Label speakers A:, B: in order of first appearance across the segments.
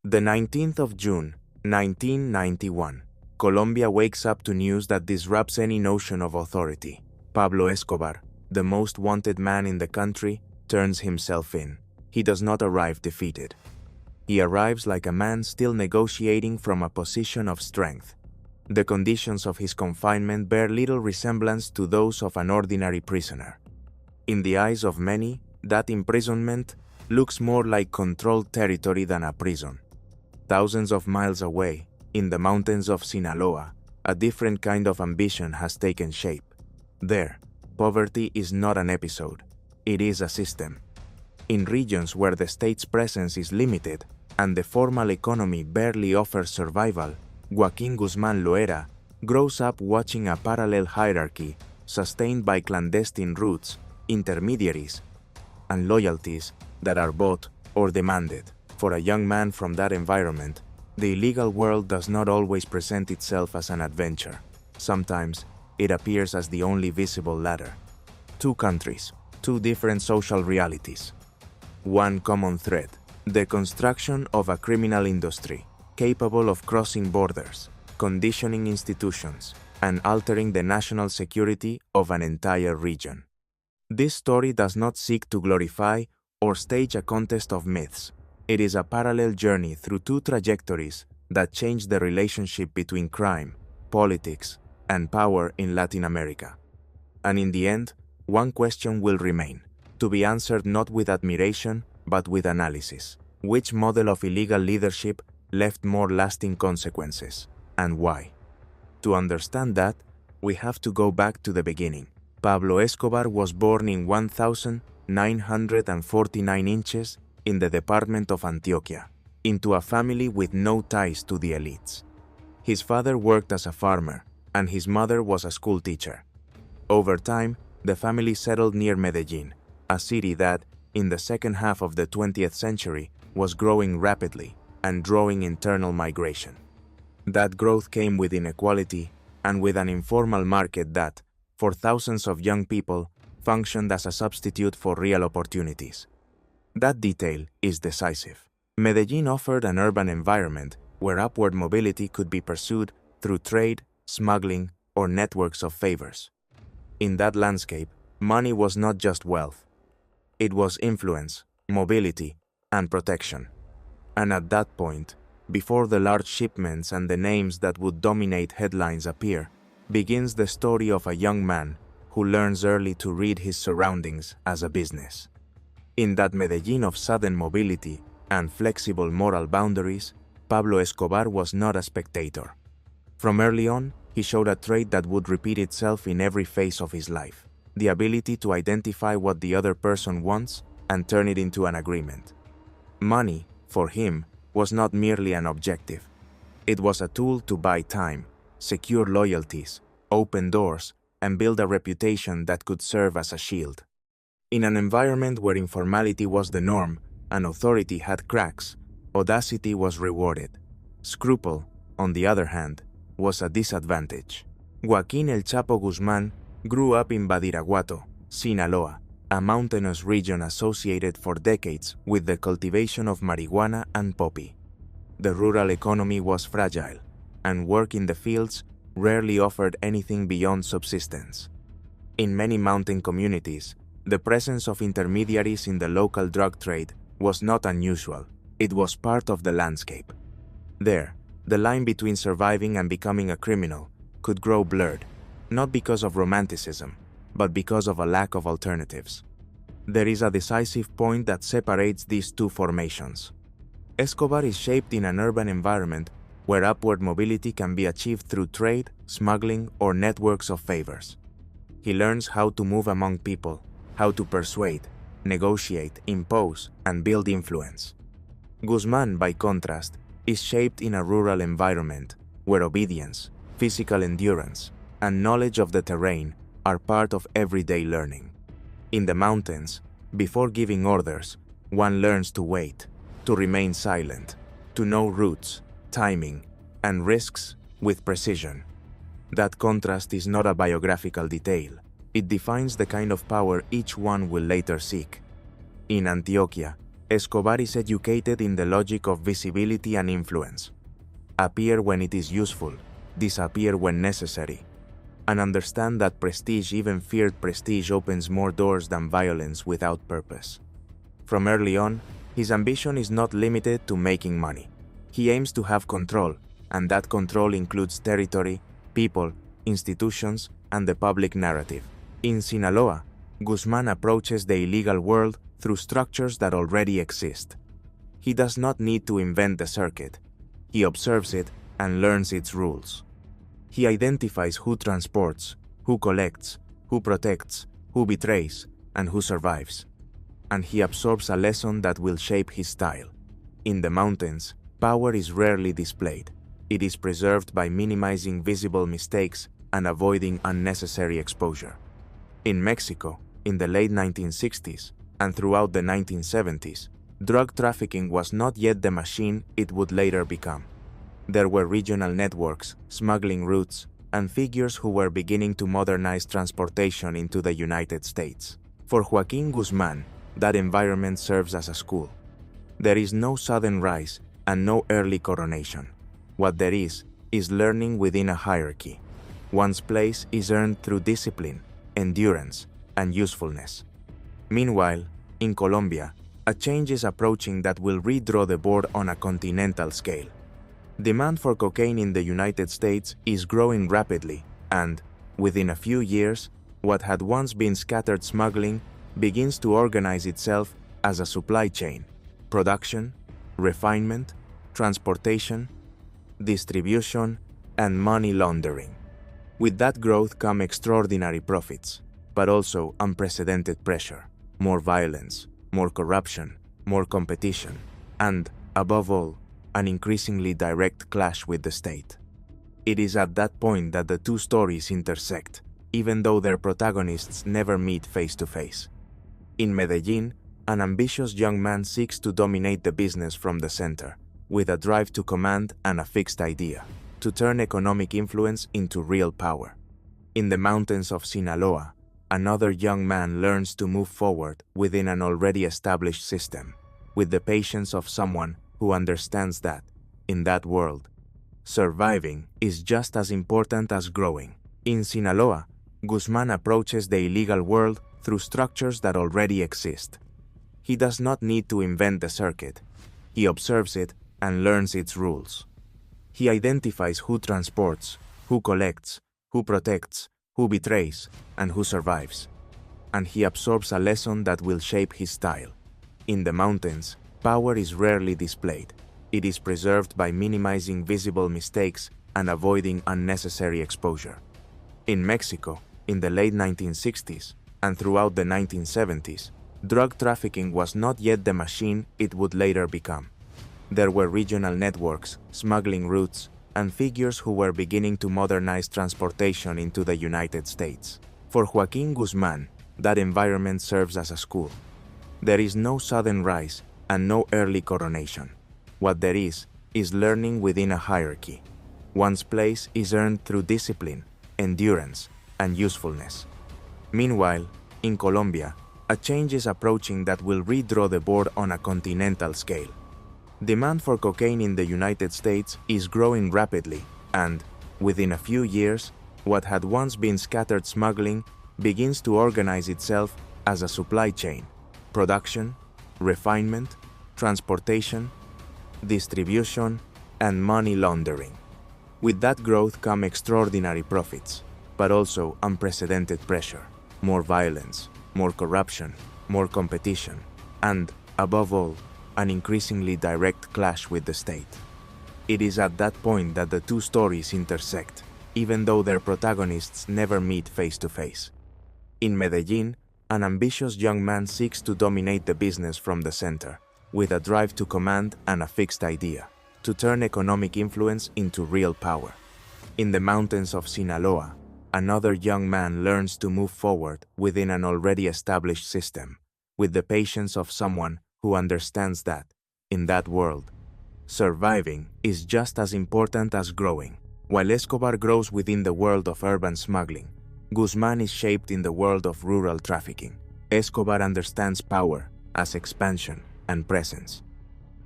A: The 19th of June, 1991. Colombia wakes up to news that disrupts any notion of authority. Pablo Escobar, the most wanted man in the country, turns himself in. He does not arrive defeated. He arrives like a man still negotiating from a position of strength. The conditions of his confinement bear little resemblance to those of an ordinary prisoner. In the eyes of many, that imprisonment looks more like controlled territory than a prison. Thousands of miles away, in the mountains of Sinaloa, a different kind of ambition has taken shape. There, poverty is not an episode, it is a system. In regions where the state's presence is limited and the formal economy barely offers survival, Joaquín Guzmán Loera grows up watching a parallel hierarchy sustained by clandestine routes, intermediaries, and loyalties that are bought or demanded. For a young man from that environment, the illegal world does not always present itself as an adventure. Sometimes, it appears as the only visible ladder. Two countries, two different social realities. One common thread: the construction of a criminal industry capable of crossing borders, conditioning institutions, and altering the national security of an entire region. This story does not seek to glorify or stage a contest of myths. It is a parallel journey through two trajectories that change the relationship between crime, politics, and power in Latin America. And in the end, one question will remain, to be answered not with admiration, but with analysis. Which model of illegal leadership left more lasting consequences, and why? To understand that, we have to go back to the beginning. Pablo Escobar was born in 1949 inches in the department of Antioquia, into a family with no ties to the elites. His father worked as a farmer, and his mother was a school teacher. Over time, the family settled near Medellin, a city that, in the second half of the 20th century, was growing rapidly and drawing internal migration. That growth came with inequality and with an informal market that, for thousands of young people, functioned as a substitute for real opportunities. That detail is decisive. Medellin offered an urban environment where upward mobility could be pursued through trade, smuggling, or networks of favors. In that landscape, money was not just wealth. It was influence, mobility, and protection. And at that point, before the large shipments and the names that would dominate headlines appear, begins the story of a young man who learns early to read his surroundings as a business. In that Medellin of sudden mobility and flexible moral boundaries, Pablo Escobar was not a spectator. From early on, he showed a trait that would repeat itself in every phase of his life: the ability to identify what the other person wants and turn it into an agreement. Money, for him, was not merely an objective. It was a tool to buy time, secure loyalties, open doors, and build a reputation that could serve as a shield. In an environment where informality was the norm and authority had cracks, audacity was rewarded. Scruple, on the other hand, was a disadvantage. Joaquín El Chapo Guzmán grew up in Badiraguato, Sinaloa, a mountainous region associated for decades with the cultivation of marijuana and poppy. The rural economy was fragile, and work in the fields rarely offered anything beyond subsistence. In many mountain communities, the presence of intermediaries in the local drug trade was not unusual. It was part of the landscape. There, the line between surviving and becoming a criminal could grow blurred, not because of romanticism, but because of a lack of alternatives. There is a decisive point that separates these two formations. Escobar is shaped in an urban environment where upward mobility can be achieved through trade, smuggling, or networks of favors. He learns how to move among people, how to persuade, negotiate, impose, and build influence. Guzmán, by contrast, is shaped in a rural environment where obedience, physical endurance, and knowledge of the terrain are part of everyday learning. In the mountains, before giving orders, one learns to wait, to remain silent, to know routes, timing, and risks with precision. That contrast is not a biographical detail. It defines the kind of power each one will later seek. In Antioquia, Escobar is educated in the logic of visibility and influence. Appear when it is useful, disappear when necessary, and understand that prestige, even feared prestige, opens more doors than violence without purpose. From early on, his ambition is not limited to making money. He aims to have control, and that control includes territory, people, institutions, and the public narrative. In Sinaloa, Guzmán approaches the illegal world through structures that already exist. He does not need to invent the circuit. He observes it and learns its rules. He identifies who transports, who collects, who protects, who betrays, and who survives. And he absorbs a lesson that will shape his style. In the mountains, power is rarely displayed. It is preserved by minimizing visible mistakes and avoiding unnecessary exposure. In Mexico, in the late 1960s and throughout the 1970s, drug trafficking was not yet the machine it would later become. There were regional networks, smuggling routes, and figures who were beginning to modernize transportation into the United States. For Joaquín Guzmán, that environment serves as a school. There is no sudden rise and no early coronation. What there is learning within a hierarchy. One's place is earned through discipline, endurance, and usefulness. Meanwhile, in Colombia, a change is approaching that will redraw the board on a continental scale. Demand for cocaine in the United States is growing rapidly, and, within a few years, what had once been scattered smuggling begins to organize itself as a supply chain: production, refinement, transportation, distribution, and money laundering. With that growth come extraordinary profits, but also unprecedented pressure, more violence, more corruption, more competition, and, above all, an increasingly direct clash with the state. It is at that point that the two stories intersect, even though their protagonists never meet face to face. In Medellin, an ambitious young man seeks to dominate the business from the center, with a drive to command and a fixed idea, to turn economic influence into real power. In the mountains of Sinaloa, another young man learns to move forward within an already established system, with the patience of someone who understands that, in that world, surviving is just as important as growing. In Sinaloa, Guzmán approaches the illegal world through structures that already exist. He does not need to invent the circuit. He observes it and learns its rules. He identifies who transports, who collects, who protects, who betrays, and who survives. And he absorbs a lesson that will shape his style. In the mountains, power is rarely displayed. It is preserved by minimizing visible mistakes and avoiding unnecessary exposure. In Mexico, in the late 1960s and throughout the 1970s, drug trafficking was not yet the machine it would later become. There were regional networks, smuggling routes, and figures who were beginning to modernize transportation into the United States. For Joaquín Guzmán, that environment serves as a school. There is no sudden rise and no early coronation. What there is learning within a hierarchy. One's place is earned through discipline, endurance, and usefulness. Meanwhile, in Colombia, a change is approaching that will redraw the board on a continental scale. Demand for cocaine in the United States is growing rapidly, and, within a few years, what had once been scattered smuggling begins to organize itself as a supply chain: production, refinement, transportation, distribution, and money laundering. With that growth come extraordinary profits, but also unprecedented pressure, more violence, more corruption, more competition, and, above all, an increasingly direct clash with the state. It is at that point that the two stories intersect, even though their protagonists never meet face to face. In Medellin, an ambitious young man seeks to dominate the business from the center, with a drive to command and a fixed idea, to turn economic influence into real power. In the mountains of Sinaloa, another young man learns to move forward within an already established system, with the patience of someone who understands that, in that world, surviving is just as important as growing. While Escobar grows within the world of urban smuggling, Guzmán is shaped in the world of rural trafficking. Escobar understands power as expansion, and presence.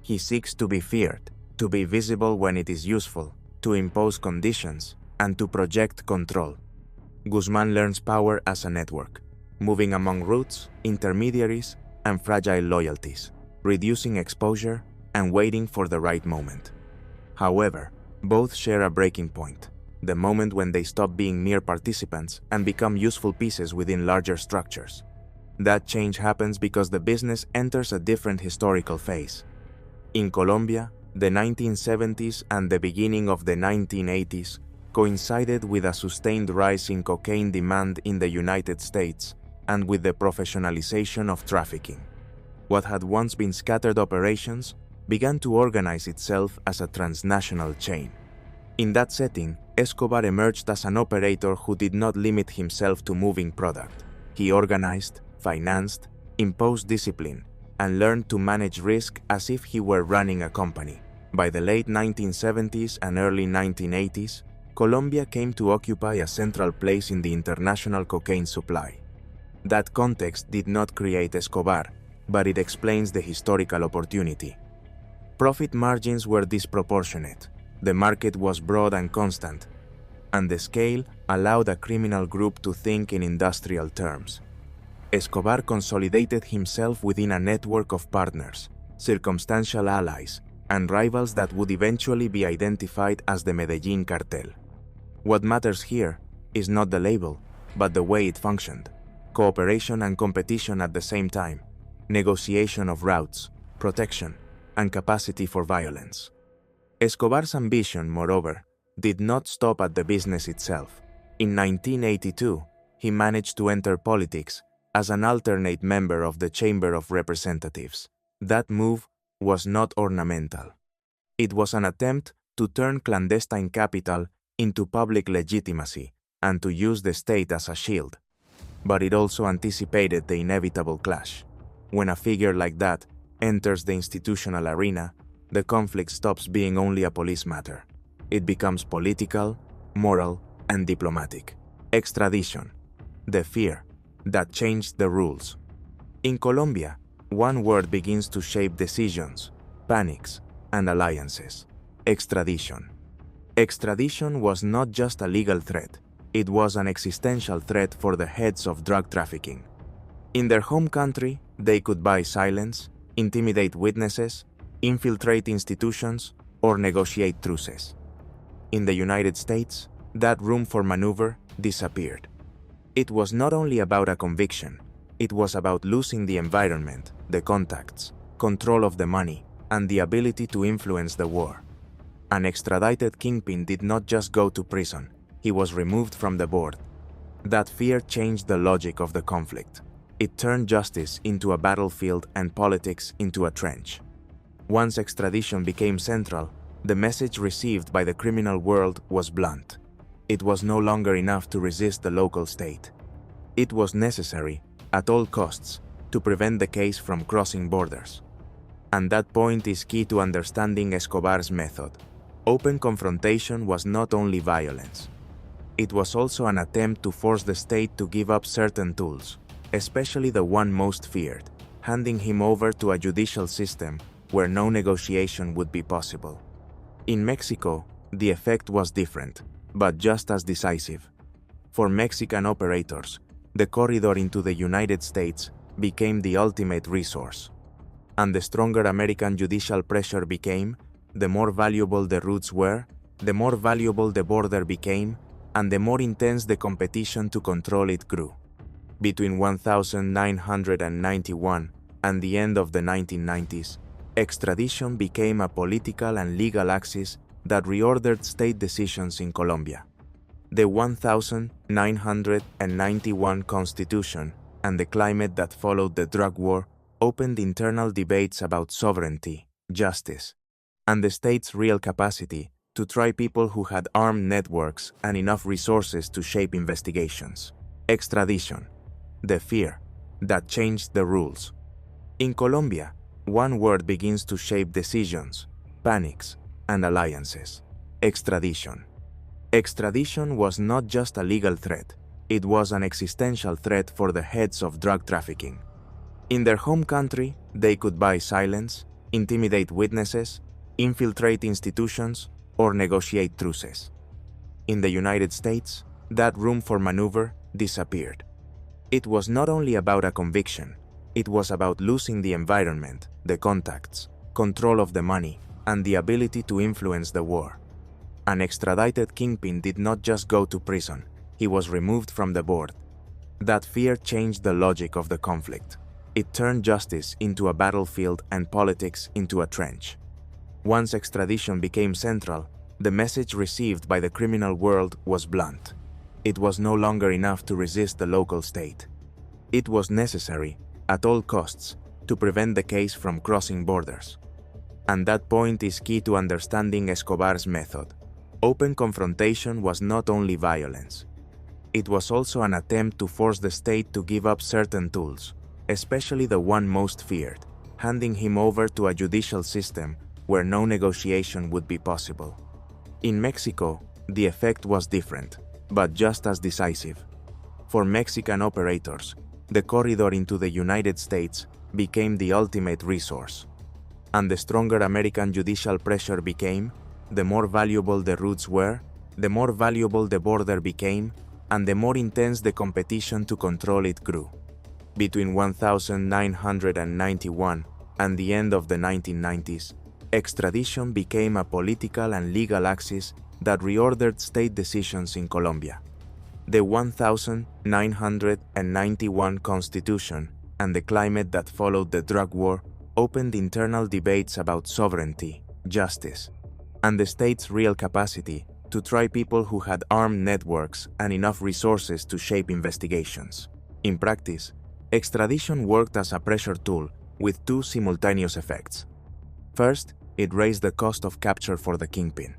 A: He seeks to be feared, to be visible when it is useful, to impose conditions, and to project control. Guzmán learns power as a network, moving among roots, intermediaries, and fragile loyalties, reducing exposure and waiting for the right moment. However, both share a breaking point, the moment when they stop being mere participants and become useful pieces within larger structures. That change happens because the business enters a different historical phase. In Colombia, the 1970s and the beginning of the 1980s coincided with a sustained rise in cocaine demand in the United States and with the professionalization of trafficking. What had once been scattered operations began to organize itself as a transnational chain. In that setting, Escobar emerged as an operator who did not limit himself to moving product. He organized, financed, imposed discipline, and learned to manage risk as if he were running a company. By the late 1970s and early 1980s, Colombia came to occupy a central place in the international cocaine supply. That context did not create Escobar, but it explains the historical opportunity. Profit margins were disproportionate, the market was broad and constant, and the scale allowed a criminal group to think in industrial terms. Escobar consolidated himself within a network of partners, circumstantial allies, and rivals that would eventually be identified as the Medellin Cartel. What matters here is not the label, but the way it functioned. Cooperation and competition at the same time, negotiation of routes, protection, and capacity for violence. Escobar's ambition, moreover, did not stop at the business itself. In 1982, he managed to enter politics as an alternate member of the Chamber of Representatives. That move was not ornamental. It was an attempt to turn clandestine capital into public legitimacy and to use the state as a shield. But it also anticipated the inevitable clash. When a figure like that enters the institutional arena, the conflict stops being only a police matter. It becomes political, moral, and diplomatic. Extradition, the fear that changed the rules. In Colombia, one word begins to shape decisions, panics, and alliances: extradition. Extradition was not just a legal threat, it was an existential threat for the heads of drug trafficking. In their home country, they could buy silence, intimidate witnesses, infiltrate institutions, or negotiate truces. In the United States, that room for maneuver disappeared. It was not only about a conviction, it was about losing the environment, the contacts, control of the money, and the ability to influence the war. An extradited kingpin did not just go to prison, he was removed from the board. That fear changed the logic of the conflict. It turned justice into a battlefield and politics into a trench. Once extradition became central, the message received by the criminal world was blunt. It was no longer enough to resist the local state. It was necessary, at all costs, to prevent the case from crossing borders. And that point is key to understanding Escobar's method. Open confrontation was not only violence. It was also an attempt to force the state to give up certain tools, especially the one most feared, handing him over to a judicial system where no negotiation would be possible. In Mexico, the effect was different, but just as decisive. For Mexican operators, the corridor into the United States became the ultimate resource. And the stronger American judicial pressure became, the more valuable the routes were, the more valuable the border became, and the more intense the competition to control it grew. Between 1991 and the end of the 1990s, extradition became a political and legal axis that reordered state decisions in Colombia. The 1991 Constitution and the climate that followed the drug war opened internal debates about sovereignty, justice, and the state's real capacity to try people who had armed networks and enough resources to shape investigations. Extradition, the fear that changed the rules. In Colombia, one word begins to shape decisions, panics, and alliances: extradition. Extradition was not just a legal threat, it was an existential threat for the heads of drug trafficking. In their home country, they could buy silence, intimidate witnesses, infiltrate institutions, or negotiate truces. In the United States, that room for maneuver disappeared. It was not only about a conviction, it was about losing the environment, the contacts, control of the money, and the ability to influence the war. An extradited kingpin did not just go to prison, he was removed from the board. That fear changed the logic of the conflict. It turned justice into a battlefield and politics into a trench. Once extradition became central, the message received by the criminal world was blunt. It was no longer enough to resist the local state. It was necessary, at all costs, to prevent the case from crossing borders. And that point is key to understanding Escobar's method. Open confrontation was not only violence. It was also an attempt to force the state to give up certain tools, especially the one most feared, handing him over to a judicial system where no negotiation would be possible. In Mexico, the effect was different, but just as decisive. For Mexican operators, the corridor into the United States became the ultimate resource. And the stronger American judicial pressure became, the more valuable the routes were, the more valuable the border became, and the more intense the competition to control it grew. Between 1991 and the end of the 1990s, extradition became a political and legal axis that reordered state decisions in Colombia. The 1991 Constitution and the climate that followed the drug war opened internal debates about sovereignty, justice, and the state's real capacity to try people who had armed networks and enough resources to shape investigations. In practice, extradition worked as a pressure tool with two simultaneous effects. First, it raised the cost of capture for the kingpin.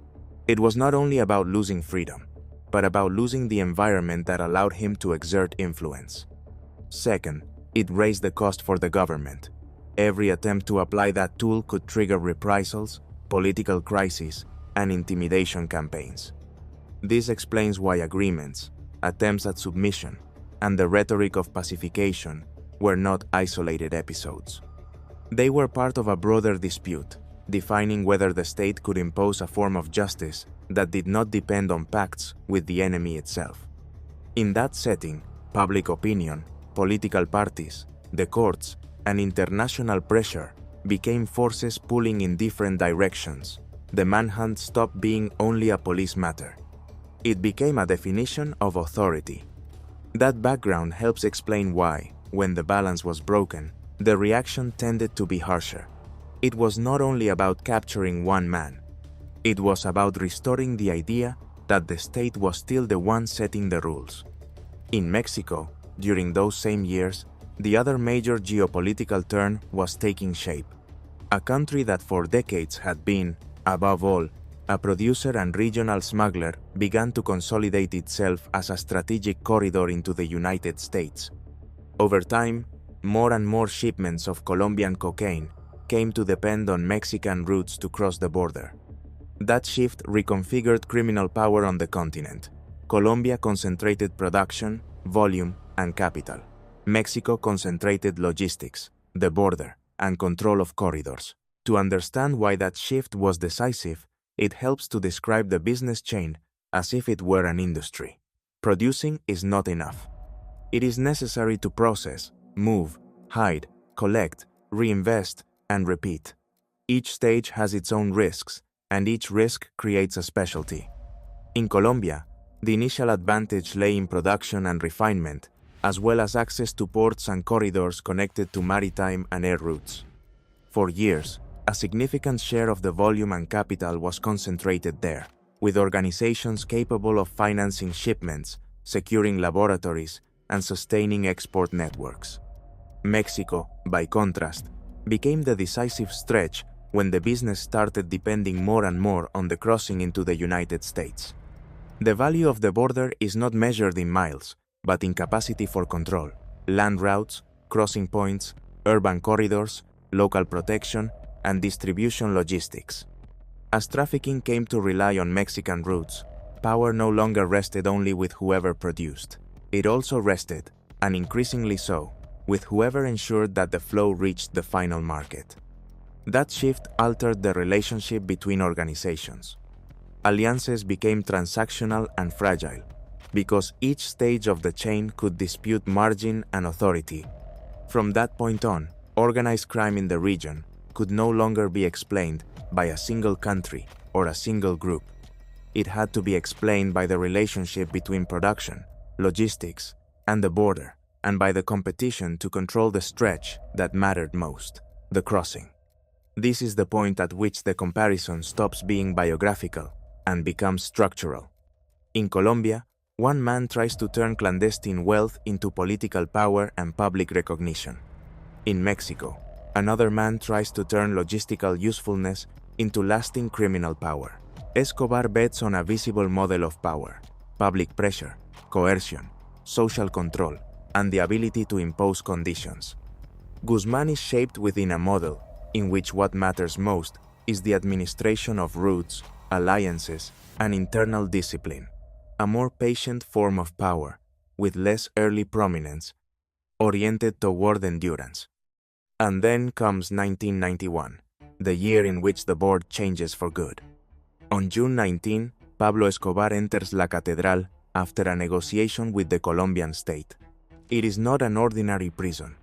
A: It was not only about losing freedom, but about losing the environment that allowed him to exert influence. Second, it raised the cost for the government. Every attempt to apply that tool could trigger reprisals, political crises, and intimidation campaigns. This explains why agreements, attempts at submission, and the rhetoric of pacification were not isolated episodes. They were part of a broader dispute, defining whether the state could impose a form of justice that did not depend on pacts with the enemy itself. In that setting, public opinion, political parties, the courts, and international pressure became forces pulling in different directions. The manhunt stopped being only a police matter. It became a definition of authority. That background helps explain why, when the balance was broken, the reaction tended to be harsher. It was not only about capturing one man. It was about restoring the idea that the state was still the one setting the rules. In Mexico, during those same years, the other major geopolitical turn was taking shape. A country that for decades had been, above all, a producer and regional smuggler began to consolidate itself as a strategic corridor into the United States. Over time, more and more shipments of Colombian cocaine came to depend on Mexican routes to cross the border. That shift reconfigured criminal power on the continent. Colombia concentrated production, volume, and capital. Mexico concentrated logistics, the border, and control of corridors. To understand why that shift was decisive, it helps to describe the business chain as if it were an industry. Producing is not enough. It is necessary to process, move, hide, collect, reinvest, and repeat. Each stage has its own risks, and each risk creates a specialty. In Colombia, the initial advantage lay in production and refinement, as well as access to ports and corridors connected to maritime and air routes. For years, a significant share of the volume and capital was concentrated there, with organizations capable of financing shipments, securing laboratories, and sustaining export networks. Mexico, by contrast, became the decisive stretch when the business started depending more and more on the crossing into the United States. The value of the border is not measured in miles, but in capacity for control, land routes, crossing points, urban corridors, local protection, and distribution logistics. As trafficking came to rely on Mexican routes, power no longer rested only with whoever produced. It also rested, and increasingly so, with whoever ensured that the flow reached the final market. That shift altered the relationship between organizations. Alliances became transactional and fragile, because each stage of the chain could dispute margin and authority. From that point on, organized crime in the region could no longer be explained by a single country or a single group. It had to be explained by the relationship between production, logistics, and the border, and by the competition to control the stretch that mattered most, the crossing. This is the point at which the comparison stops being biographical and becomes structural. In Colombia, one man tries to turn clandestine wealth into political power and public recognition. In Mexico, another man tries to turn logistical usefulness into lasting criminal power. Escobar bets on a visible model of power, public pressure, coercion, social control, and the ability to impose conditions. Guzmán is shaped within a model in which what matters most is the administration of routes, alliances, and internal discipline, a more patient form of power, with less early prominence, oriented toward endurance. And then comes 1991, the year in which the board changes for good. On June 19, Pablo Escobar enters La Catedral after a negotiation with the Colombian state. It is not an ordinary prison.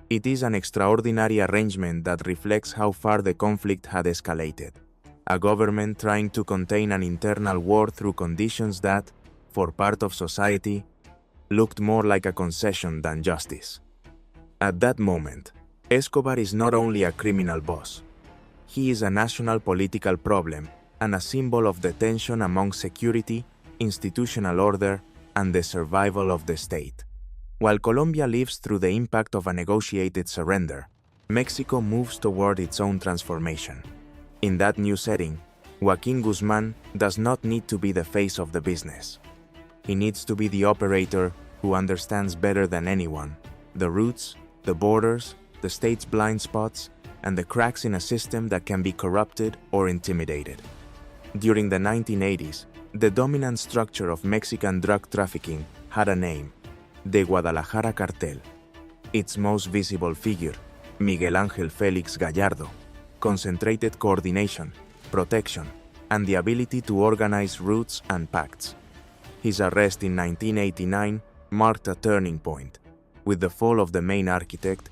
A: It is an extraordinary arrangement that reflects how far the conflict had escalated. A government trying to contain an internal war through conditions that, for part of society, looked more like a concession than justice. At that moment, Escobar is not only a criminal boss. He is a national political problem and a symbol of the tension among security, institutional order, and the survival of the state. While Colombia lives through the impact of a negotiated surrender, Mexico moves toward its own transformation. In that new setting, Joaquín Guzmán does not need to be the face of the business. He needs to be the operator who understands better than anyone the routes, the borders, the state's blind spots, and the cracks in a system that can be corrupted or intimidated. During the 1980s, the dominant structure of Mexican drug trafficking had a name: the Guadalajara Cartel. Its most visible figure, Miguel Ángel Félix Gallardo, concentrated coordination, protection, and the ability to organize routes and pacts. His arrest in 1989 marked a turning point. With the fall of the main architect,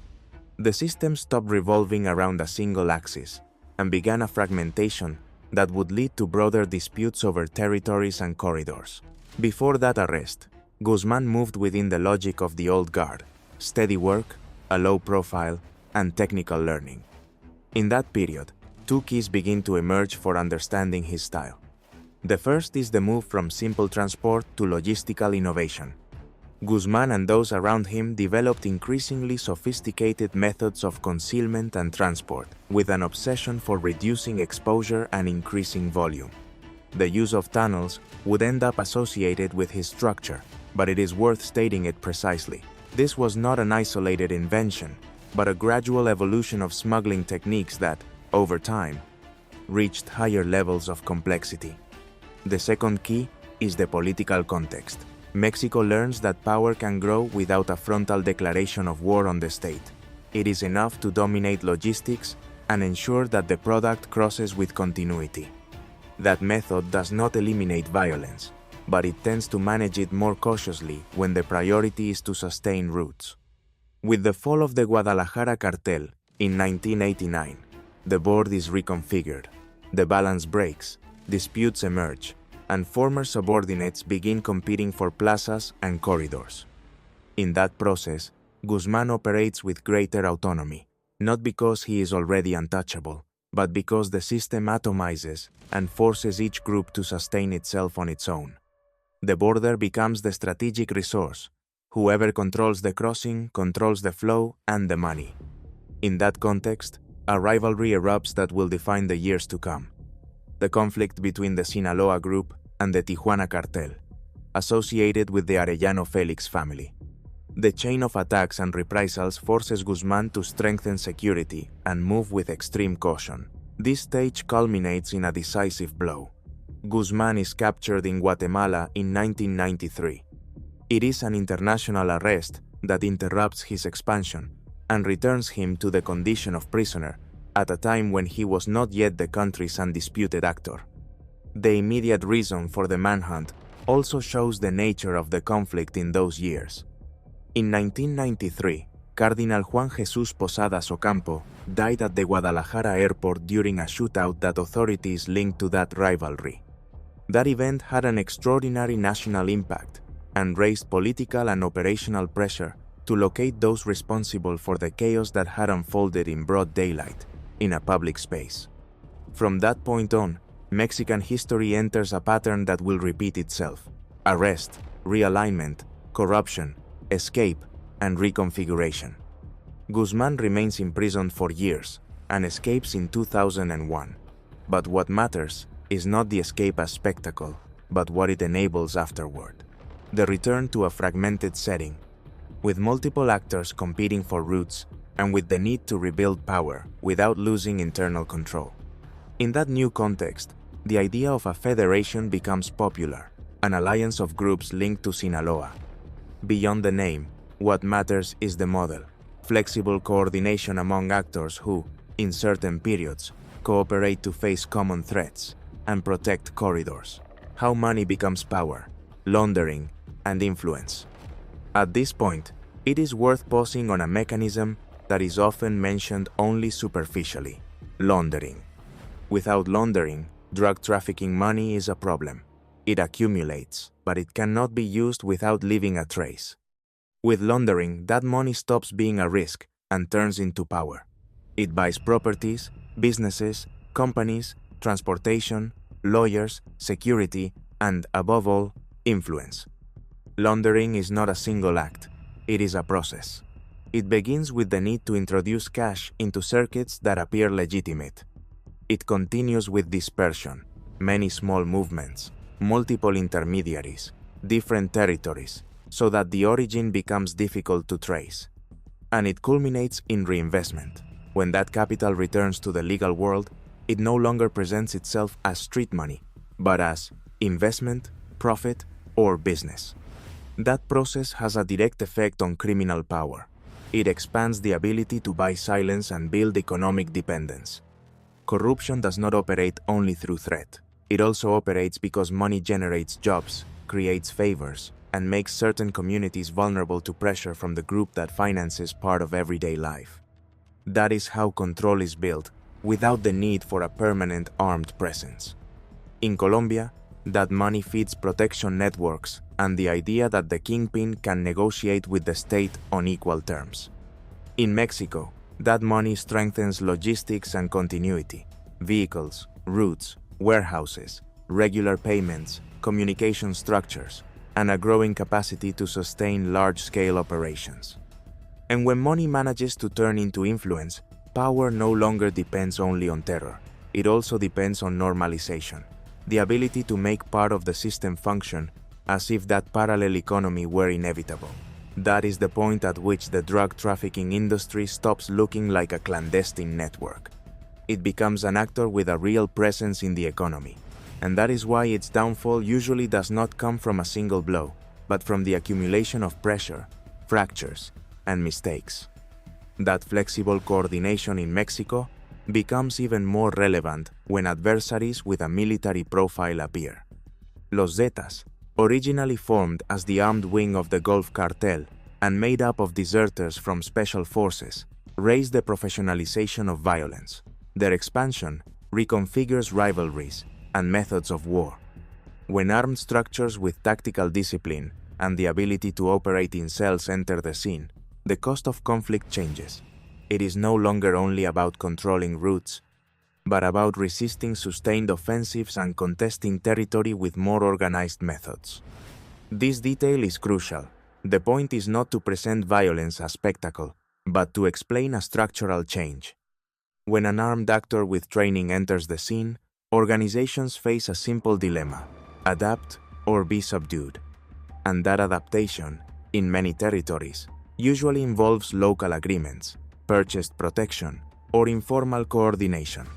A: the system stopped revolving around a single axis and began a fragmentation that would lead to broader disputes over territories and corridors. Before that arrest, Guzmán moved within the logic of the old guard: steady work, a low profile, and technical learning. In that period, two keys begin to emerge for understanding his style. The first is the move from simple transport to logistical innovation. Guzmán and those around him developed increasingly sophisticated methods of concealment and transport, with an obsession for reducing exposure and increasing volume. The use of tunnels would end up associated with his structure, but it is worth stating it precisely. This was not an isolated invention, but a gradual evolution of smuggling techniques that, over time, reached higher levels of complexity. The second key is the political context. Mexico learns that power can grow without a frontal declaration of war on the state. It is enough to dominate logistics and ensure that the product crosses with continuity. That method does not eliminate violence, but it tends to manage it more cautiously when the priority is to sustain routes. With the fall of the Guadalajara Cartel in 1989, the board is reconfigured, the balance breaks, disputes emerge, and former subordinates begin competing for plazas and corridors. In that process, Guzmán operates with greater autonomy, not because he is already untouchable, but because the system atomizes and forces each group to sustain itself on its own. The border becomes the strategic resource. Whoever controls the crossing controls the flow and the money. In that context, a rivalry erupts that will define the years to come. The conflict between the Sinaloa group and the Tijuana Cartel, associated with the Arellano Félix family. The chain of attacks and reprisals forces Guzmán to strengthen security and move with extreme caution. This stage culminates in a decisive blow. Guzmán is captured in Guatemala in 1993. It is an international arrest that interrupts his expansion and returns him to the condition of prisoner at a time when he was not yet the country's undisputed actor. The immediate reason for the manhunt also shows the nature of the conflict in those years. In 1993, Cardinal Juan Jesús Posadas Ocampo died at the Guadalajara airport during a shootout that authorities linked to that rivalry. That event had an extraordinary national impact and raised political and operational pressure to locate those responsible for the chaos that had unfolded in broad daylight in a public space. From that point on, Mexican history enters a pattern that will repeat itself: arrest, realignment, corruption, escape, and reconfiguration. Guzmán remains imprisoned for years and escapes in 2001. But what matters is not the escape as spectacle, but what it enables afterward. The return to a fragmented setting, with multiple actors competing for roots and with the need to rebuild power without losing internal control. In that new context, the idea of a federation becomes popular, an alliance of groups linked to Sinaloa. Beyond the name, what matters is the model: flexible coordination among actors who, in certain periods, cooperate to face common threats and protect corridors. How money becomes power, laundering, and influence. At this point, it is worth pausing on a mechanism that is often mentioned only superficially: laundering. Without laundering, drug trafficking money is a problem. It accumulates, but it cannot be used without leaving a trace. With laundering, that money stops being a risk and turns into power. It buys properties, businesses, companies, transportation, lawyers, security, and, above all, influence. Laundering is not a single act, it is a process. It begins with the need to introduce cash into circuits that appear legitimate. It continues with dispersion, many small movements, multiple intermediaries, different territories, so that the origin becomes difficult to trace. And it culminates in reinvestment. When that capital returns to the legal world, it no longer presents itself as street money, but as investment, profit, or business. That process has a direct effect on criminal power. It expands the ability to buy silence and build economic dependence. Corruption does not operate only through threat. It also operates because money generates jobs, creates favors, and makes certain communities vulnerable to pressure from the group that finances part of everyday life. That is how control is built, without the need for a permanent armed presence. In Colombia, that money feeds protection networks and the idea that the kingpin can negotiate with the state on equal terms. In Mexico, that money strengthens logistics and continuity: vehicles, routes, warehouses, regular payments, communication structures, and a growing capacity to sustain large-scale operations. And when money manages to turn into influence, power no longer depends only on terror. It also depends on normalization, the ability to make part of the system function as if that parallel economy were inevitable. That is the point at which the drug trafficking industry stops looking like a clandestine network. It becomes an actor with a real presence in the economy, and that is why its downfall usually does not come from a single blow, but from the accumulation of pressure, fractures, and mistakes. That flexible coordination in Mexico becomes even more relevant when adversaries with a military profile appear. Los Zetas, originally formed as the armed wing of the Gulf Cartel and made up of deserters from special forces, raise the professionalization of violence. Their expansion reconfigures rivalries and methods of war. When armed structures with tactical discipline and the ability to operate in cells enter the scene, the cost of conflict changes. It is no longer only about controlling routes, but about resisting sustained offensives and contesting territory with more organized methods. This detail is crucial. The point is not to present violence as spectacle, but to explain a structural change. When an armed actor with training enters the scene, organizations face a simple dilemma: adapt or be subdued. And that adaptation, in many territories, usually involves local agreements, purchased protection, or informal coordination.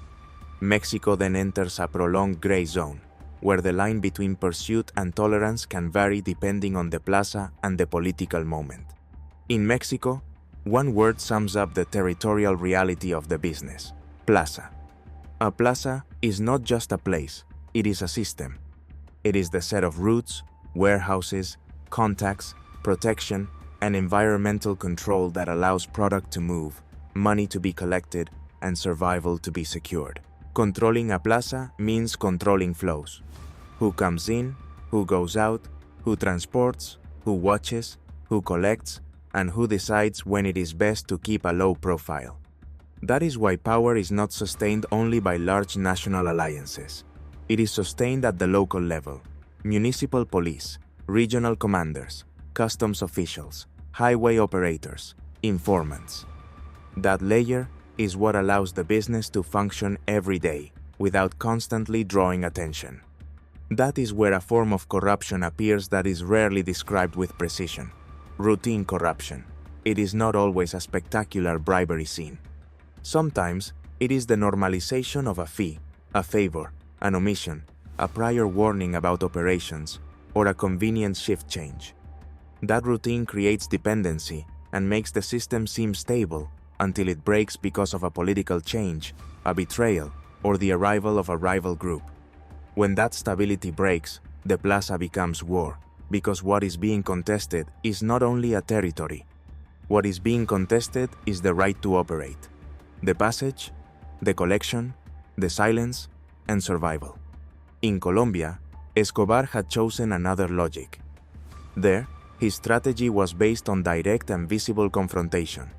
A: Mexico then enters a prolonged gray zone, where the line between pursuit and tolerance can vary depending on the plaza and the political moment. In Mexico, one word sums up the territorial reality of the business: plaza. A plaza is not just a place, it is a system. It is the set of routes, warehouses, contacts, protection, and environmental control that allows product to move, money to be collected, and survival to be secured. Controlling a plaza means controlling flows. Who comes in, who goes out, who transports, who watches, who collects, and who decides when it is best to keep a low profile. That is why power is not sustained only by large national alliances. It is sustained at the local level: municipal police, regional commanders, customs officials, highway operators, informants. That layer is what allows the business to function every day without constantly drawing attention. That is where a form of corruption appears that is rarely described with precision: routine corruption. It is not always a spectacular bribery scene. Sometimes it is the normalization of a fee, a favor, an omission, a prior warning about operations, or a convenient shift change. That routine creates dependency and makes the system seem stable until it breaks because of a political change, a betrayal, or the arrival of a rival group. When that stability breaks, the plaza becomes war, because what is being contested is not only a territory. What is being contested is the right to operate, the passage, the collection, the silence, and survival. In Colombia, Escobar had chosen another logic. There, his strategy was based on direct and visible confrontation,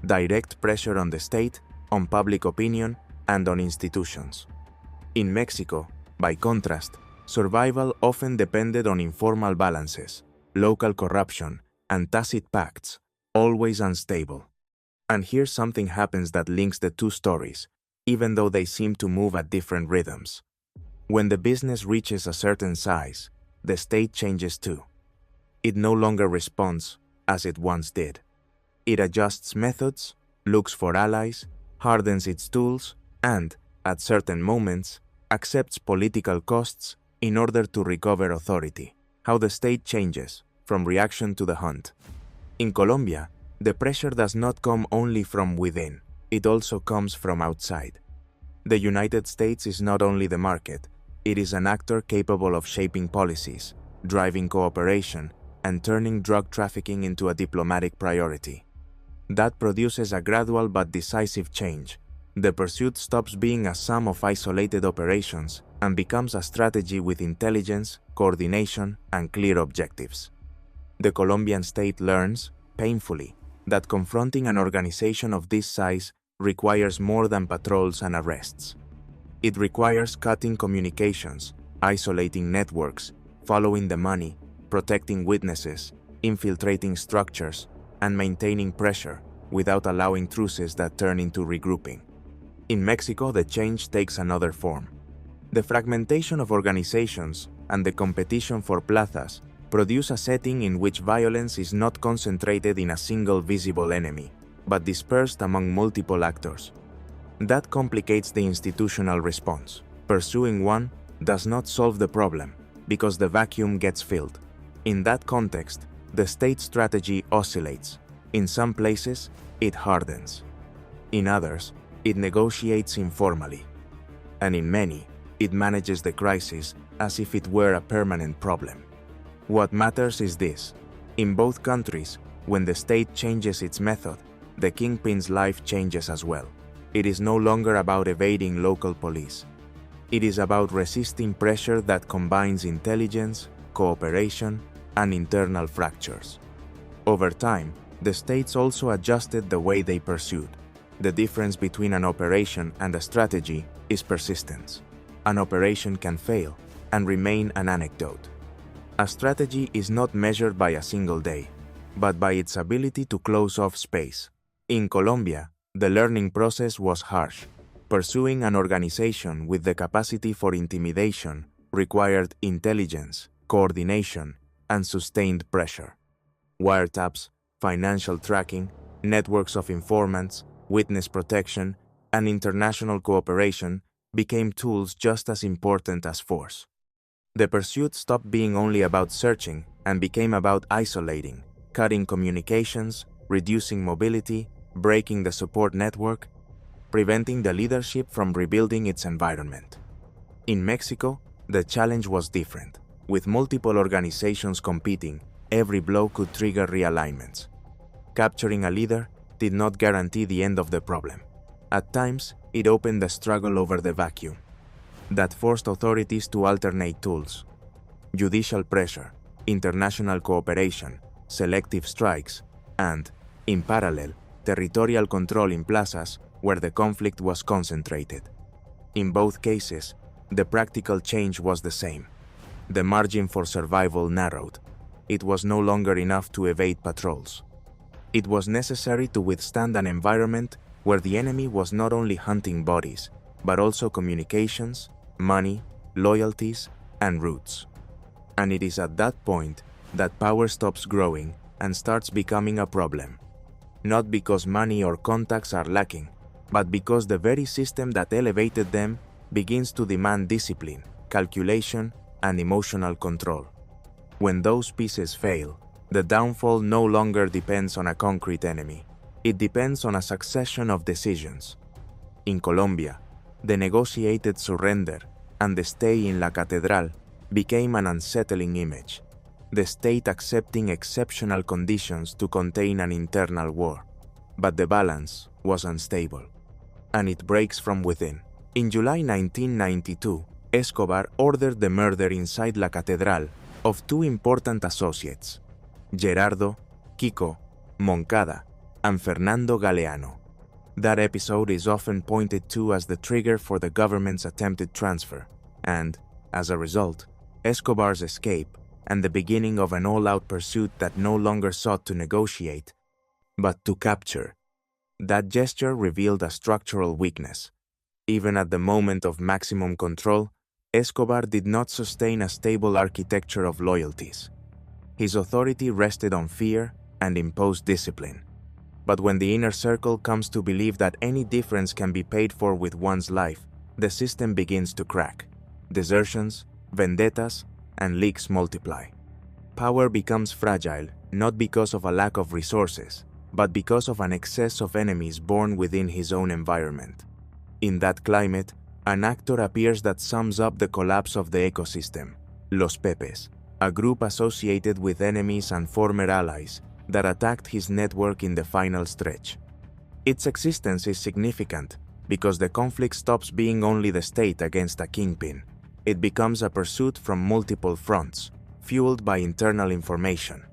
A: direct pressure on the state, on public opinion, and on institutions. In Mexico, by contrast, survival often depended on informal balances, local corruption, and tacit pacts, always unstable. And here something happens that links the two stories, even though they seem to move at different rhythms. When the business reaches a certain size, the state changes too. It no longer responds as it once did. It adjusts methods, looks for allies, hardens its tools, and, at certain moments, accepts political costs in order to recover authority. How the state changes from reaction to the hunt. In Colombia, the pressure does not come only from within, it also comes from outside. The United States is not only the market, it is an actor capable of shaping policies, driving cooperation, and turning drug trafficking into a diplomatic priority. That produces a gradual but decisive change. The pursuit stops being a sum of isolated operations and becomes a strategy with intelligence, coordination, and clear objectives. The Colombian state learns, painfully, that confronting an organization of this size requires more than patrols and arrests. It requires cutting communications, isolating networks, following the money, protecting witnesses, infiltrating structures, and maintaining pressure without allowing truces that turn into regrouping. In Mexico, the change takes another form. The fragmentation of organizations and the competition for plazas produce a setting in which violence is not concentrated in a single visible enemy, but dispersed among multiple actors. That complicates the institutional response. Pursuing one does not solve the problem, because the vacuum gets filled. In that context, the state strategy oscillates. In some places, it hardens. In others, it negotiates informally. And in many, it manages the crisis as if it were a permanent problem. What matters is this: in both countries, when the state changes its method, the kingpin's life changes as well. It is no longer about evading local police. It is about resisting pressure that combines intelligence, cooperation, and internal fractures. Over time, the states also adjusted the way they pursued. The difference between an operation and a strategy is persistence. An operation can fail and remain an anecdote. A strategy is not measured by a single day, but by its ability to close off space. In Colombia, the learning process was harsh. Pursuing an organization with the capacity for intimidation required intelligence, coordination, and sustained pressure. Wiretaps, financial tracking, networks of informants, witness protection, and international cooperation became tools just as important as force. The pursuit stopped being only about searching and became about isolating, cutting communications, reducing mobility, breaking the support network, preventing the leadership from rebuilding its environment. In Mexico, the challenge was different. With multiple organizations competing, every blow could trigger realignments. Capturing a leader did not guarantee the end of the problem. At times, it opened the struggle over the vacuum. That forced authorities to alternate tools: judicial pressure, international cooperation, selective strikes, and, in parallel, territorial control in plazas where the conflict was concentrated. In both cases, the practical change was the same. The margin for survival narrowed. It was no longer enough to evade patrols. It was necessary to withstand an environment where the enemy was not only hunting bodies, but also communications, money, loyalties, and roots. And it is at that point that power stops growing and starts becoming a problem. Not because money or contacts are lacking, but because the very system that elevated them begins to demand discipline, calculation, and emotional control. When those pieces fail, the downfall no longer depends on a concrete enemy. It depends on a succession of decisions. In Colombia, the negotiated surrender and the stay in La Catedral became an unsettling image. The state accepting exceptional conditions to contain an internal war. But the balance was unstable, and it breaks from within. In July 1992, Escobar ordered the murder inside La Catedral of two important associates, Gerardo, Kiko, Moncada, and Fernando Galeano. That episode is often pointed to as the trigger for the government's attempted transfer, and, as a result, Escobar's escape and the beginning of an all-out pursuit that no longer sought to negotiate, but to capture. That gesture revealed a structural weakness. Even at the moment of maximum control, Escobar did not sustain a stable architecture of loyalties. His authority rested on fear and imposed discipline. But when the inner circle comes to believe that any difference can be paid for with one's life, the system begins to crack. Desertions, vendettas, and leaks multiply. Power becomes fragile not because of a lack of resources, but because of an excess of enemies born within his own environment. In that climate, an actor appears that sums up the collapse of the ecosystem: Los Pepes, a group associated with enemies and former allies that attacked his network in the final stretch. Its existence is significant because the conflict stops being only the state against a kingpin. It becomes a pursuit from multiple fronts, fueled by internal information.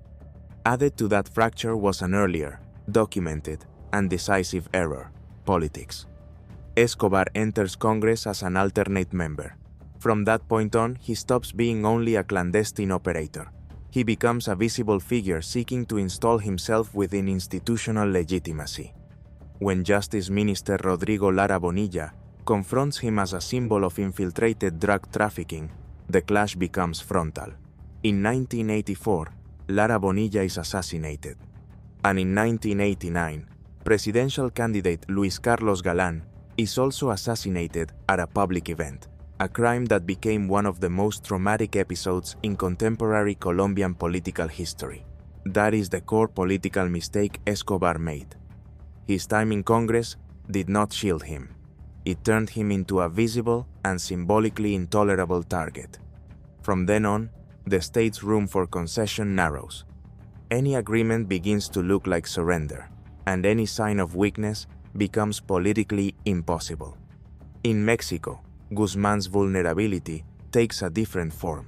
A: Added to that fracture was an earlier, documented, and decisive error: politics. Escobar enters Congress as an alternate member. From that point on, he stops being only a clandestine operator. He becomes a visible figure seeking to install himself within institutional legitimacy. When Justice Minister Rodrigo Lara Bonilla confronts him as a symbol of infiltrated drug trafficking, the clash becomes frontal. In 1984, Lara Bonilla is assassinated. And in 1989, presidential candidate Luis Carlos Galán is also assassinated at a public event, a crime that became one of the most traumatic episodes in contemporary Colombian political history. That is the core political mistake Escobar made. His time in Congress did not shield him. It turned him into a visible and symbolically intolerable target. From then on, the state's room for concession narrows. Any agreement begins to look like surrender, and any sign of weakness becomes politically impossible. In Mexico, Guzmán's vulnerability takes a different form.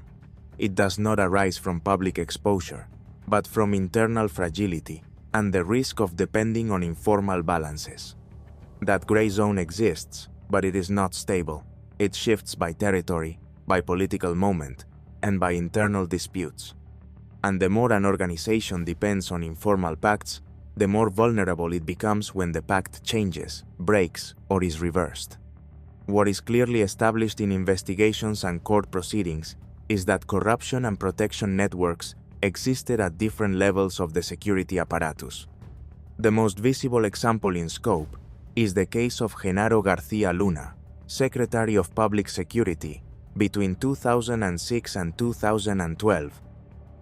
A: It does not arise from public exposure, but from internal fragility and the risk of depending on informal balances. That gray zone exists, but it is not stable. It shifts by territory, by political moment, and by internal disputes. And the more an organization depends on informal pacts, the more vulnerable it becomes when the pact changes, breaks, or is reversed. What is clearly established in investigations and court proceedings is that corruption and protection networks existed at different levels of the security apparatus. The most visible example in scope is the case of Genaro García Luna, Secretary of Public Security, between 2006 and 2012.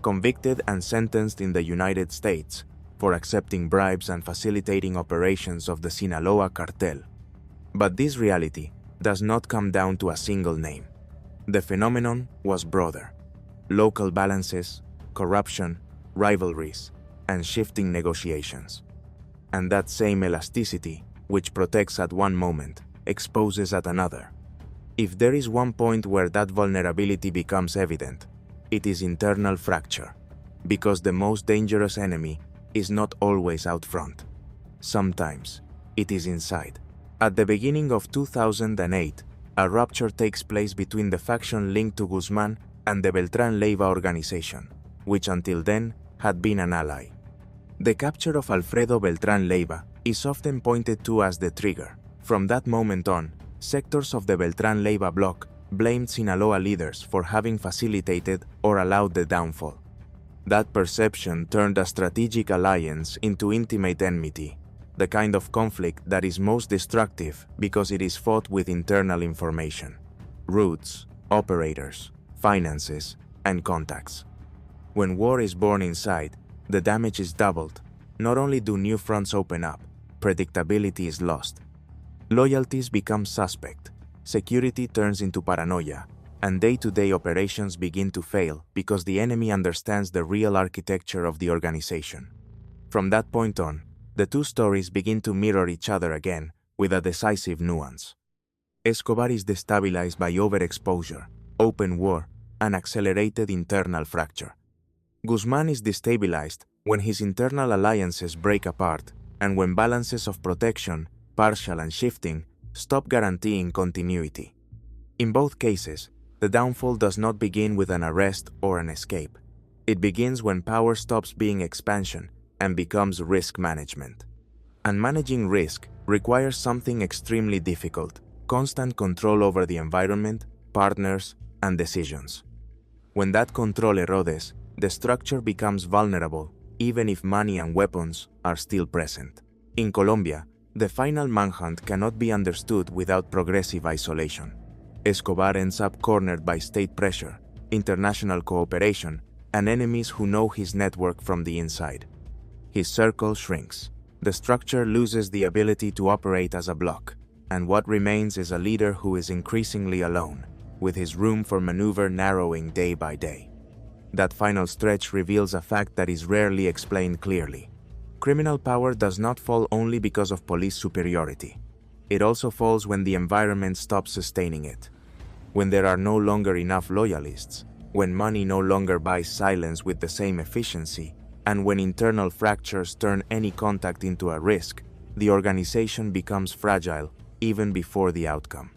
A: convicted and sentenced in the United States for accepting bribes and facilitating operations of the Sinaloa Cartel. But this reality does not come down to a single name. The phenomenon was broader. Local balances, corruption, rivalries, and shifting negotiations. And that same elasticity, which protects at one moment, exposes at another. If there is one point where that vulnerability becomes evident, it is internal fracture, because the most dangerous enemy is not always out front. Sometimes, it is inside. At the beginning of 2008, a rupture takes place between the faction linked to Guzmán and the Beltrán Leiva organization, which until then had been an ally. The capture of Alfredo Beltrán Leiva is often pointed to as the trigger. From that moment on, sectors of the Beltrán Leiva bloc blamed Sinaloa leaders for having facilitated or allowed the downfall. That perception turned a strategic alliance into intimate enmity, the kind of conflict that is most destructive because it is fought with internal information, routes, operators, finances, and contacts. When war is born inside, the damage is doubled. Not only do new fronts open up, predictability is lost. Loyalties become suspect, security turns into paranoia, and day-to-day operations begin to fail because the enemy understands the real architecture of the organization. From that point on, the two stories begin to mirror each other again with a decisive nuance. Escobar is destabilized by overexposure, open war, and accelerated internal fracture. Guzmán is destabilized when his internal alliances break apart and when balances of protection, partial and shifting, stop guaranteeing continuity. In both cases, the downfall does not begin with an arrest or an escape. It begins when power stops being expansion and becomes risk management. And managing risk requires something extremely difficult: constant control over the environment, partners, and decisions. When that control erodes, the structure becomes vulnerable, even if money and weapons are still present. In Colombia, the final manhunt cannot be understood without progressive isolation. Escobar ends up cornered by state pressure, international cooperation, and enemies who know his network from the inside. His circle shrinks. The structure loses the ability to operate as a bloc, and what remains is a leader who is increasingly alone, with his room for maneuver narrowing day by day. That final stretch reveals a fact that is rarely explained clearly. Criminal power does not fall only because of police superiority. It also falls when the environment stops sustaining it. When there are no longer enough loyalists, when money no longer buys silence with the same efficiency, and when internal fractures turn any contact into a risk, the organization becomes fragile even before the outcome.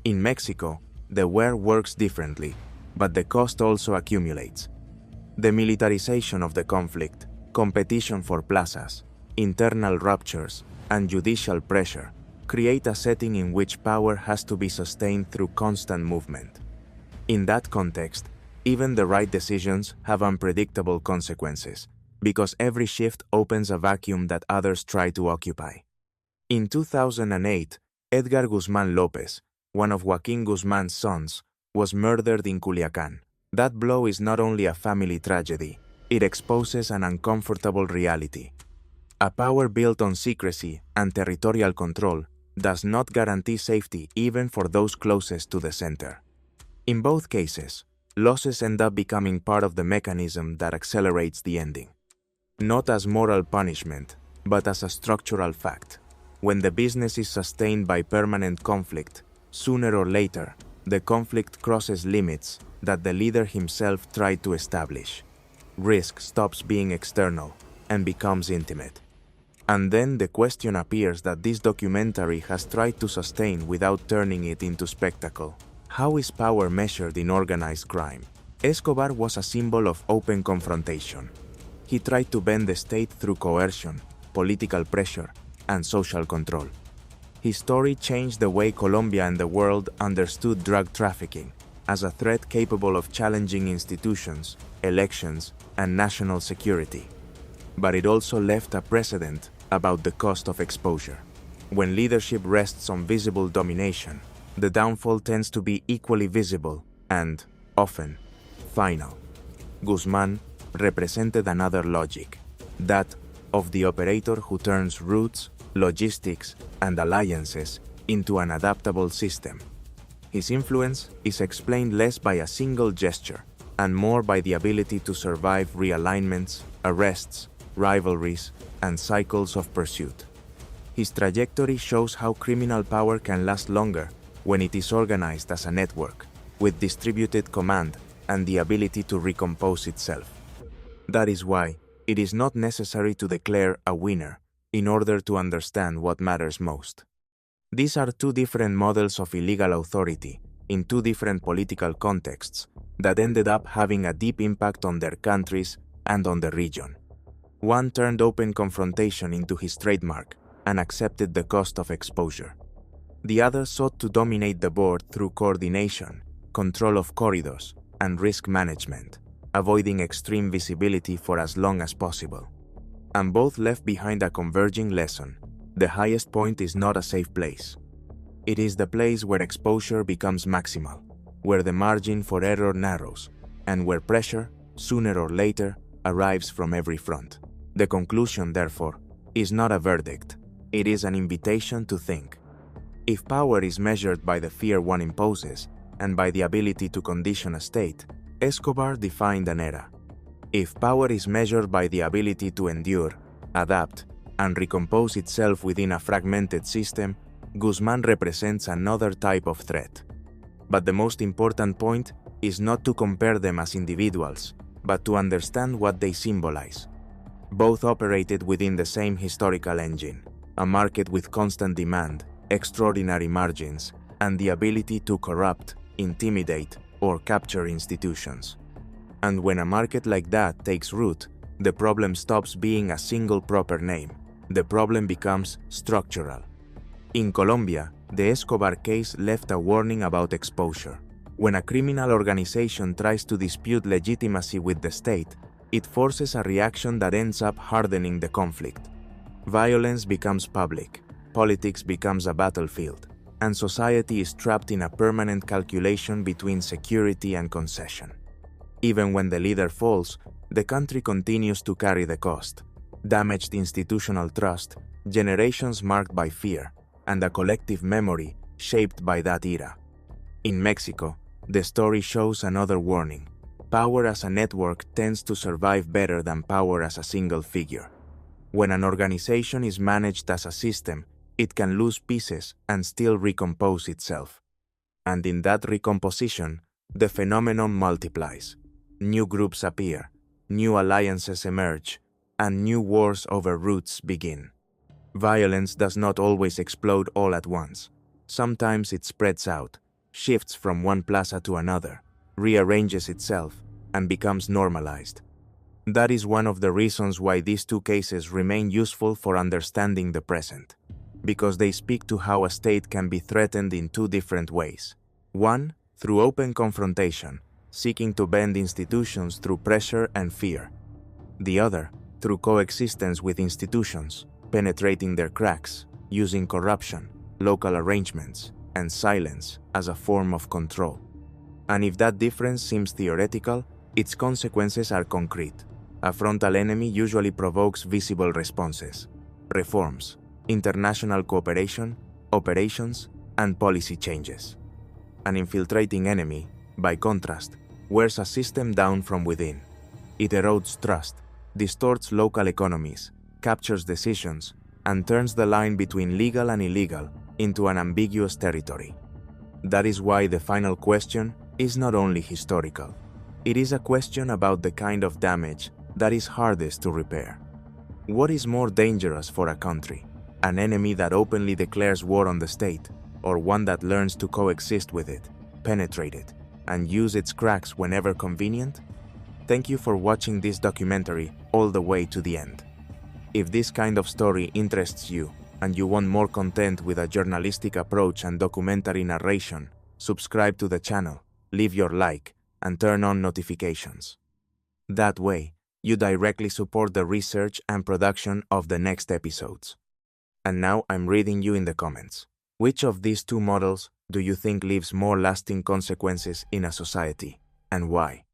A: In Mexico, the where works differently, but the cost also accumulates. The militarization of the conflict, competition for plazas, internal ruptures, and judicial pressure create a setting in which power has to be sustained through constant movement. In that context, even the right decisions have unpredictable consequences, because every shift opens a vacuum that others try to occupy. In 2008, Edgar Guzmán López, one of Joaquín Guzmán's sons, was murdered in Culiacán. That blow is not only a family tragedy, it exposes an uncomfortable reality. A power built on secrecy and territorial control does not guarantee safety even for those closest to the center. In both cases, losses end up becoming part of the mechanism that accelerates the ending. Not as moral punishment, but as a structural fact. When the business is sustained by permanent conflict, sooner or later, the conflict crosses limits that the leader himself tried to establish. Risk stops being external and becomes intimate. And then the question appears that this documentary has tried to sustain without turning it into spectacle. How is power measured in organized crime? Escobar was a symbol of open confrontation. He tried to bend the state through coercion, political pressure, and social control. His story changed the way Colombia and the world understood drug trafficking as a threat capable of challenging institutions, elections, and national security. But it also left a precedent about the cost of exposure. When leadership rests on visible domination, the downfall tends to be equally visible and, often, final. Guzmán, represented another logic, that of the operator who turns routes, logistics, and alliances into an adaptable system. His influence is explained less by a single gesture and more by the ability to survive realignments, arrests, rivalries, and cycles of pursuit. His trajectory shows how criminal power can last longer when it is organized as a network, with distributed command and the ability to recompose itself. That is why it is not necessary to declare a winner in order to understand what matters most. These are two different models of illegal authority in two different political contexts that ended up having a deep impact on their countries and on the region. One turned open confrontation into his trademark and accepted the cost of exposure. The other sought to dominate the board through coordination, control of corridors, and risk management, avoiding extreme visibility for as long as possible. And both left behind a converging lesson: the highest point is not a safe place. It is the place where exposure becomes maximal, where the margin for error narrows, and where pressure, sooner or later, arrives from every front. The conclusion, therefore, is not a verdict. It is an invitation to think. If power is measured by the fear one imposes and by the ability to condition a state, Escobar defined an era. If power is measured by the ability to endure, adapt, and recompose itself within a fragmented system, Guzmán represents another type of threat. But the most important point is not to compare them as individuals, but to understand what they symbolize. Both operated within the same historical engine, a market with constant demand, extraordinary margins, and the ability to corrupt, intimidate, or capture institutions. And when a market like that takes root, the problem stops being a single proper name. The problem becomes structural. In Colombia, the Escobar case left a warning about exposure. When a criminal organization tries to dispute legitimacy with the state, it forces a reaction that ends up hardening the conflict. Violence becomes public, politics becomes a battlefield, and society is trapped in a permanent calculation between security and concession. Even when the leader falls, the country continues to carry the cost: damaged institutional trust, generations marked by fear, and a collective memory shaped by that era. In Mexico, the story shows another warning. Power as a network tends to survive better than power as a single figure. When an organization is managed as a system, it can lose pieces and still recompose itself. And in that recomposition, the phenomenon multiplies. New groups appear, new alliances emerge, and new wars over routes begin. Violence does not always explode all at once. Sometimes it spreads out, shifts from one plaza to another, rearranges itself, and becomes normalized. That is one of the reasons why these two cases remain useful for understanding the present, because they speak to how a state can be threatened in two different ways. One, through open confrontation, seeking to bend institutions through pressure and fear. The other, through coexistence with institutions, penetrating their cracks, using corruption, local arrangements, and silence as a form of control. And if that difference seems theoretical, its consequences are concrete. A frontal enemy usually provokes visible responses: reforms, international cooperation, operations, and policy changes. An infiltrating enemy, by contrast, wears a system down from within. It erodes trust, distorts local economies, captures decisions, and turns the line between legal and illegal into an ambiguous territory. That is why the final question is not only historical. It is a question about the kind of damage that is hardest to repair. What is more dangerous for a country? An enemy that openly declares war on the state, or one that learns to coexist with it, penetrate it, and use its cracks whenever convenient? Thank you for watching this documentary all the way to the end. If this kind of story interests you, and you want more content with a journalistic approach and documentary narration, subscribe to the channel, leave your like, and turn on notifications. That way, you directly support the research and production of the next episodes. And now I'm reading you in the comments. Which of these two models do you think leaves more lasting consequences in a society, and why?